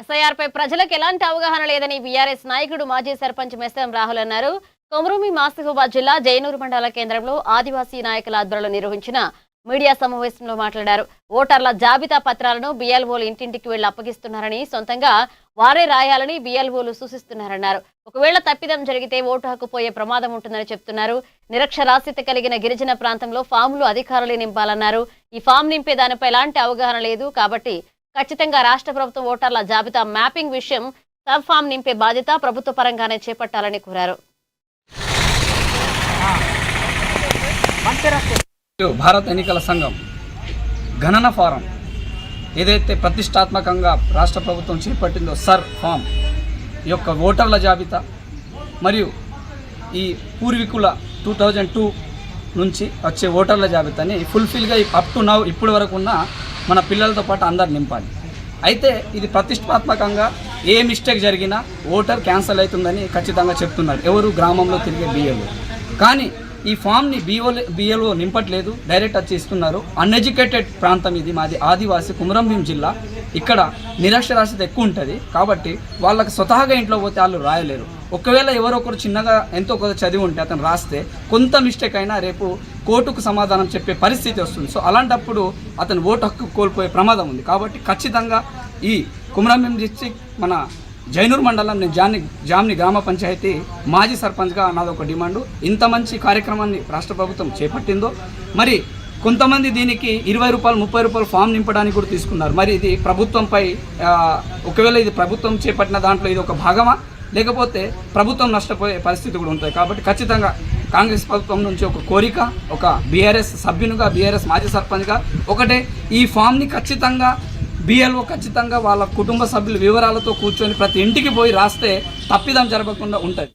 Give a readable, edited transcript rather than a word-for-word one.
SIR పై ప్రజలకు ఎలాంటి అవగాహన లేదని బీఆర్ఎస్ నాయకుడు మాజీ సర్పంచ్ మెస్తం రాహుల్ అన్నారు. కొమరూమి మాసిఫాబాద్ జిల్లా జైనూరు మండల కేంద్రంలో ఆదివాసీ నాయకుల ఆధ్వర్యంలో నిర్వహించిన మీడియా సమావేశంలో మాట్లాడారు. ఓటర్ల జాబితా పత్రాలను బీఎల్ఓలు ఇంటింటికి వెళ్లి అప్పగిస్తున్నారని, సొంతంగా వారే రాయాలని బీఎల్ఓలు సూచిస్తున్నారన్నారు. ఒకవేళ తప్పిదం జరిగితే ఓటు హక్కు పోయే ప్రమాదం ఉంటుందని చెప్తున్నారు. నిరక్షరాస్యత కలిగిన గిరిజన ప్రాంతంలో ఫామ్లు అధికారులే నింపాలన్నారు. ఈ ఫామ్ నింపే దానిపై ఎలాంటి అవగాహన లేదు కాబట్టి ఖచ్చితంగా రాష్ట్ర ప్రభుత్వం ఓటర్ల జాబితా మ్యాపింగ్ విషయం సబ్ ఫామ్ నింపే బాధ్యత ప్రభుత్వ పరంగానే చేపట్టాలని కోరారు. భారత ఎన్నికల సంఘం గణన ఫారం ఏదైతే ప్రతిష్టాత్మకంగా రాష్ట్ర ప్రభుత్వం చేపట్టిందో సర్ ఫామ్ యొక్క ఓటర్ల జాబితా మరియు ఈ పూర్వీకుల 2002 నుంచి వచ్చే ఓటర్ల జాబితాని ఫుల్ఫిల్గా అప్ టు నౌ ఇప్పటి వరకు ఉన్న మన పిల్లలతో పాటు అందరు నింపాలి. అయితే ఇది ప్రతిష్టాత్మకంగా ఏ మిస్టేక్ జరిగినా ఓటర్ క్యాన్సిల్ అవుతుందని ఖచ్చితంగా చెప్తున్నారు ఎవరు గ్రామంలో తిరిగే బిఎల్ఓ. కానీ ఈ ఫామ్ని బిఎల్ఓ నింపట్లేదు, డైరెక్ట్ వచ్చి ఇస్తున్నారు. అన్ఎడ్యుకేటెడ్ ప్రాంతం ఇది, మాది ఆదివాసీ కుమరంభీం జిల్లా. ఇక్కడ నిరక్షరాస్యత ఎక్కువ ఉంటుంది కాబట్టి వాళ్ళకి స్వతహాగా ఇంట్లో పోతే వాళ్ళు రాయలేరు. ఒకవేళ ఎవరొకరు చిన్నగా ఎంతో కొంత చదివి ఉంటే అతను రాస్తే కొంత మిస్టేక్ అయినా రేపు కోర్టుకు సమాధానం చెప్పే పరిస్థితి వస్తుంది. సో అలాంటప్పుడు అతను ఓటు హక్కు కోల్పోయే ప్రమాదం ఉంది. కాబట్టి ఖచ్చితంగా ఈ కుమరంభీం డిస్ట్రిక్ట్ మన జైనూర్ మండలం నేను జామ్ని గ్రామ పంచాయతీ మాజీ సర్పంచ్గా నాదొక డిమాండు. ఇంత మంచి కార్యక్రమాన్ని రాష్ట్ర ప్రభుత్వం చేపట్టిందో మరి కొంతమంది దీనికి 20 రూపాయలు 30 రూపాయలు ఫామ్ నింపడానికి కూడా తీసుకున్నారు. మరి ఇది ప్రభుత్వంపై ఒకవేళ ఇది ప్రభుత్వం చేపట్టిన దాంట్లో ఇది ఒక భాగమా లేకపోతే ప్రభుత్వం నష్టపోయే పరిస్థితి కూడా ఉంటుంది. కాబట్టి ఖచ్చితంగా కాంగ్రెస్ ప్రభుత్వం నుంచి ఒక కోరిక, ఒక బీఆర్ఎస్ సభ్యునిగా బీఆర్ఎస్ మాజీ సర్పంచ్గా ఒకటే, ఈ ఫామ్ని ఖచ్చితంగా బిఎల్ఓ ఖచ్చితంగా వాళ్ళ కుటుంబ సభ్యుల వివరాలతో కూర్చొని ప్రతి ఇంటికి పోయి రాస్తే తప్పిదం జరగకుండా ఉంటుంది.